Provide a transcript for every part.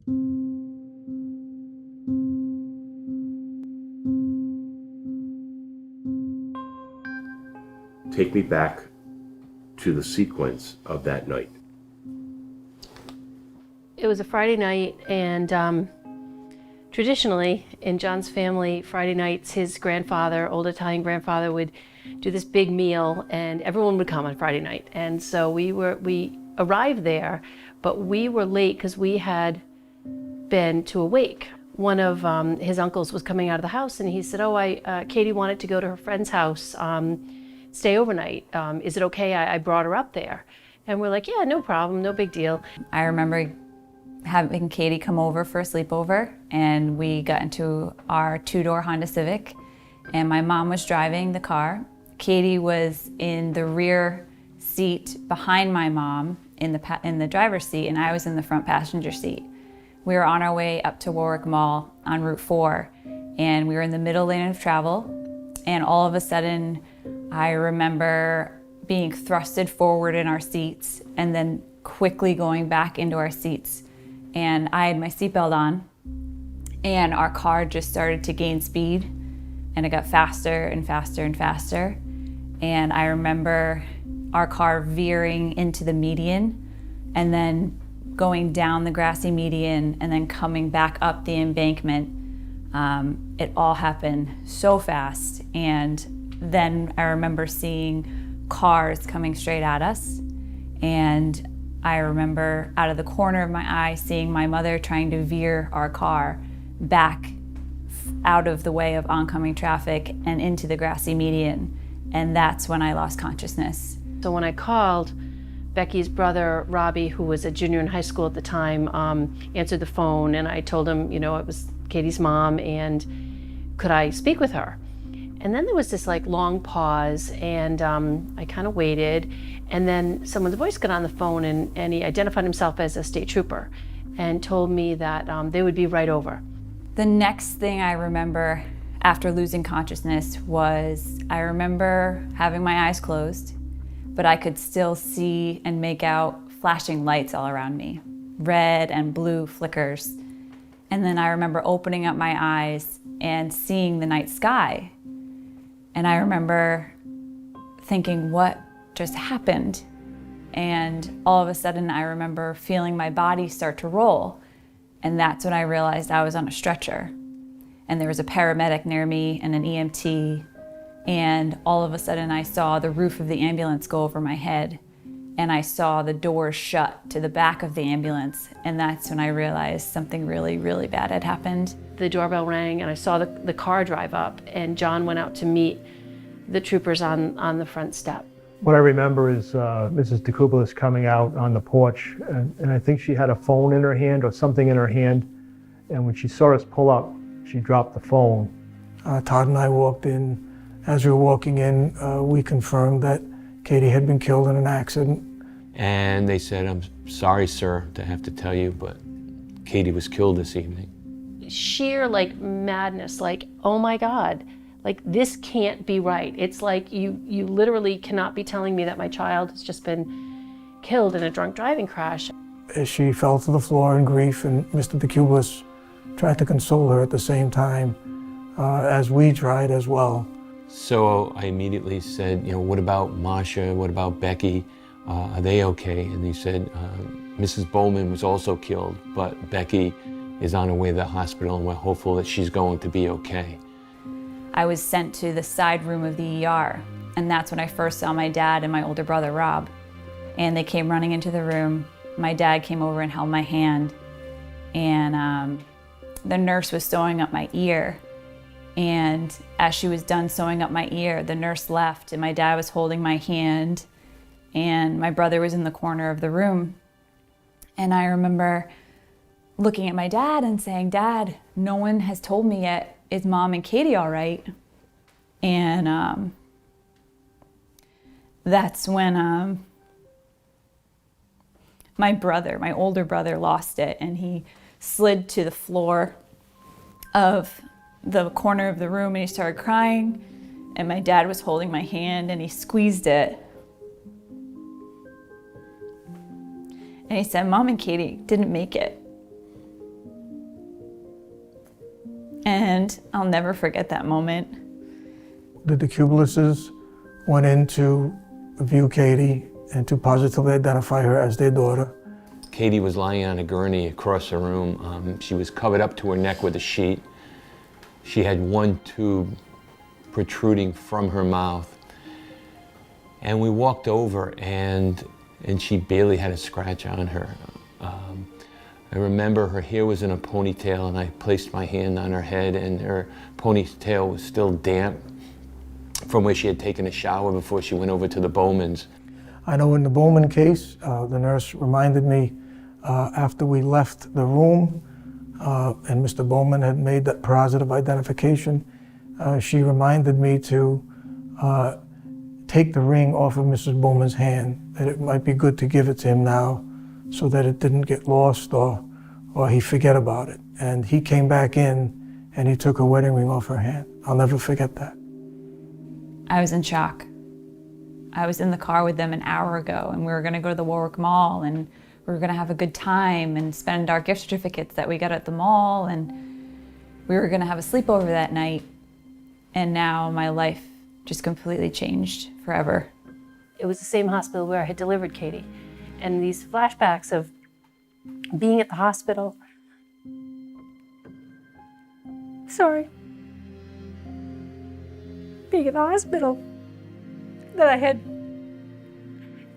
Take me back to the sequence of that night. It was a Friday night, and traditionally in John's family, Friday nights, his grandfather, old Italian grandfather, would do this big meal, and everyone would come on Friday night. And so we arrived there, but we were late because we had been to a wake. One of his uncles was coming out of the house, and he said, Katie wanted to go to her friend's house, stay overnight. Is it okay? I brought her up there. And we're like, yeah, no problem, no big deal. I remember having Katie come over for a sleepover, and we got into our two-door Honda Civic, and my mom was driving the car. Katie was in the rear seat behind my mom in the driver's seat, and I was in the front passenger seat. We were on our way up to Warwick Mall on Route 4, and we were in the middle lane of travel, and all of a sudden I remember being thrusted forward in our seats and then quickly going back into our seats. And I had my seatbelt on, and our car just started to gain speed, and it got faster and faster and faster. And I remember our car veering into the median and then going down the grassy median and then coming back up the embankment. It all happened so fast. And then I remember seeing cars coming straight at us. And I remember out of the corner of my eye seeing my mother trying to veer our car back out of the way of oncoming traffic and into the grassy median. And that's when I lost consciousness. So when I called, Becky's brother, Robbie, who was a junior in high school at the time, answered the phone, and I told him, it was Katie's mom, and could I speak with her? And then there was this long pause, and I kind of waited, and then someone's voice got on the phone, and he identified himself as a state trooper and told me that they would be right over. The next thing I remember after losing consciousness was I remember having my eyes closed, but I could still see and make out flashing lights all around me, red and blue flickers. And then I remember opening up my eyes and seeing the night sky. And I remember thinking, what just happened? And all of a sudden I remember feeling my body start to roll. And that's when I realized I was on a stretcher. And there was a paramedic near me and an EMT. And all of a sudden I saw the roof of the ambulance go over my head. And I saw the doors shut to the back of the ambulance. And that's when I realized something really, really bad had happened. The doorbell rang, and I saw the car drive up, and John went out to meet the troopers on the front step. What I remember is Mrs. DeKubelis coming out on the porch, and I think she had a phone in her hand or something in her hand. And when she saw us pull up, she dropped the phone. Todd and I walked in. As we were walking in, we confirmed that Katie had been killed in an accident. And they said, "I'm sorry, sir, to have to tell you, but Katie was killed this evening." Sheer madness, oh my God, this can't be right. It's you literally cannot be telling me that my child has just been killed in a drunk driving crash. She fell to the floor in grief, and Mr. DeKubelis tried to console her at the same time, as we tried as well. So I immediately said, what about Marsha? What about Becky? Are they okay? And he said, Mrs. Bowman was also killed, but Becky is on her way to the hospital, and we're hopeful that she's going to be okay. I was sent to the side room of the ER, and that's when I first saw my dad and my older brother, Rob. And they came running into the room. My dad came over and held my hand, and the nurse was sewing up my ear. And as she was done sewing up my ear, the nurse left, and my dad was holding my hand, and my brother was in the corner of the room. And I remember looking at my dad and saying, "Dad, no one has told me yet, is Mom and Katie all right?" And that's when my older brother lost it, and he slid to the floor of the corner of the room, and he started crying, and my dad was holding my hand, and he squeezed it. And he said, "Mom and Katie didn't make it." And I'll never forget that moment. The DeCublises went in to view Katie and to positively identify her as their daughter. Katie was lying on a gurney across the room. She was covered up to her neck with a sheet. She had one tube protruding from her mouth. And we walked over and she barely had a scratch on her. I remember her hair was in a ponytail, and I placed my hand on her head, and her ponytail was still damp from where she had taken a shower before she went over to the Bowmans. I know in the Bowman case, the nurse reminded me after we left the room and Mr. Bowman had made that positive identification, she reminded me to take the ring off of Mrs. Bowman's hand, that it might be good to give it to him now so that it didn't get lost or he forget about it. And he came back in and he took her wedding ring off her hand. I'll never forget that. I was in shock. I was in the car with them an hour ago, and we were gonna go to the Warwick Mall, and we were gonna have a good time and spend our gift certificates that we got at the mall, and we were gonna have a sleepover that night. And now my life just completely changed forever. It was the same hospital where I had delivered Katie. And these flashbacks of being at the hospital. Sorry. Being at the hospital that I had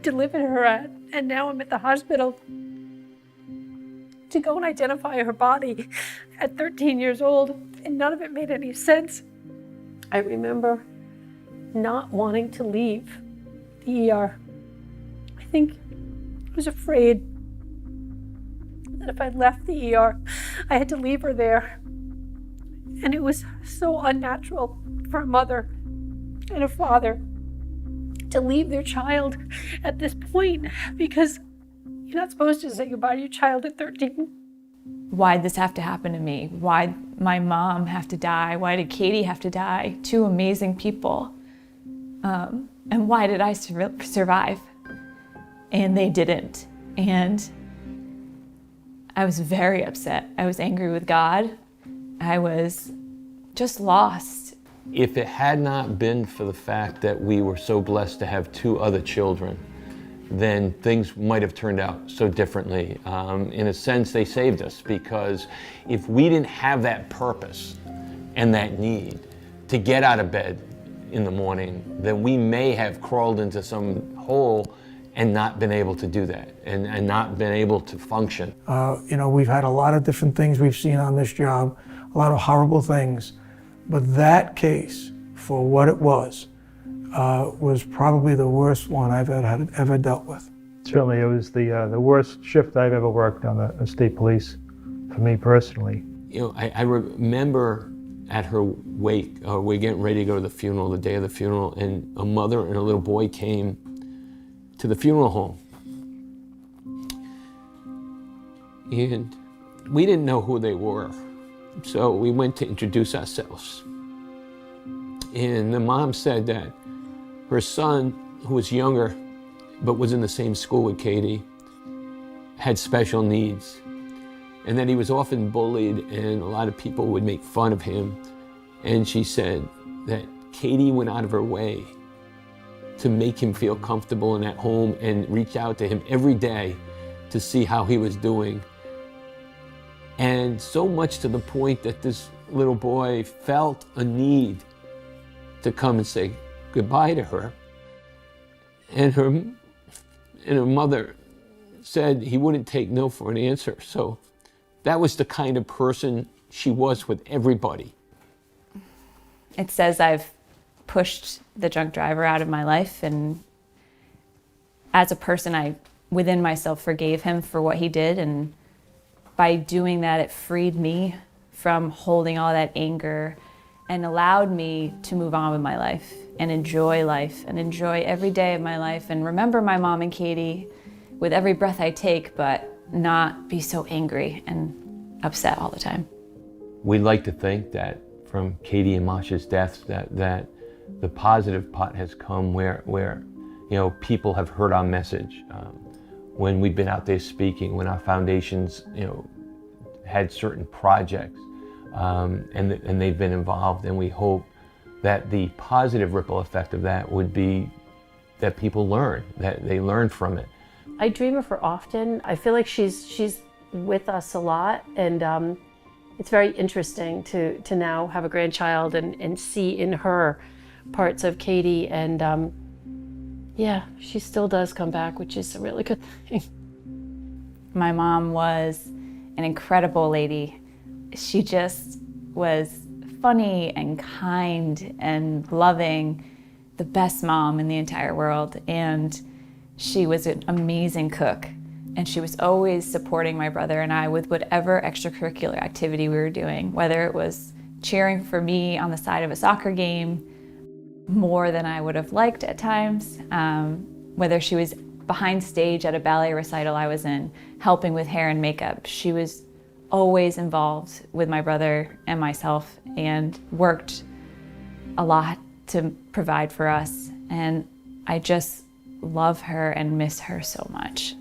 delivered her at, and now I'm at the hospital to go and identify her body at 13 years old, and none of it made any sense. I remember not wanting to leave the ER. I think I was afraid that if I left the ER, I had to leave her there. And it was so unnatural for a mother and a father to leave their child at this point, because you're not supposed to say goodbye to your child at 13. Why'd this have to happen to me? Why'd my mom have to die? Why did Katie have to die? Two amazing people. And why did I survive? And they didn't. And I was very upset. I was angry with God. I was just lost. If it had not been for the fact that we were so blessed to have two other children, then things might have turned out so differently. In a sense, they saved us, because if we didn't have that purpose and that need to get out of bed in the morning, then we may have crawled into some hole and not been able to do that, and not been able to function. We've had a lot of different things we've seen on this job, a lot of horrible things, but that case, for what it was probably the worst one I've ever dealt with. Certainly, it was the worst shift I've ever worked on the state police, for me personally. I remember at her wake, we're getting ready to go to the funeral, the day of the funeral, and a mother and a little boy came to the funeral home. And we didn't know who they were, so we went to introduce ourselves. And the mom said that her son, who was younger but was in the same school with Katie, had special needs, and that he was often bullied and a lot of people would make fun of him. And she said that Katie went out of her way to make him feel comfortable and at home, and reach out to him every day to see how he was doing. And so much to the point that this little boy felt a need to come and say goodbye to her. And her mother said he wouldn't take no for an answer. So that was the kind of person she was with everybody. It says I've pushed the drunk driver out of my life, and as a person, I, within myself, forgave him for what he did, and by doing that, it freed me from holding all that anger and allowed me to move on with my life and enjoy life and enjoy every day of my life and remember my mom and Katie with every breath I take, but not be so angry and upset all the time. We'd like to think that from Katie and Marsha's deaths that the positive part has come where people have heard our message. When we've been out there speaking, when our foundations had certain projects, and they've been involved, and we hope that the positive ripple effect of that would be that people learn, that they learn from it. I dream of her often. I feel like she's with us a lot, and it's very interesting to now have a grandchild and see in her parts of Katie, and yeah, she still does come back, which is a really good thing. My mom was an incredible lady. She just was funny and kind and loving, the best mom in the entire world. And she was an amazing cook. And she was always supporting my brother and I with whatever extracurricular activity we were doing, whether it was cheering for me on the side of a soccer game more than I would have liked at times, whether she was behind stage at a ballet recital I was in, helping with hair and makeup. She was always involved with my brother and myself and worked a lot to provide for us. And I just love her and miss her so much.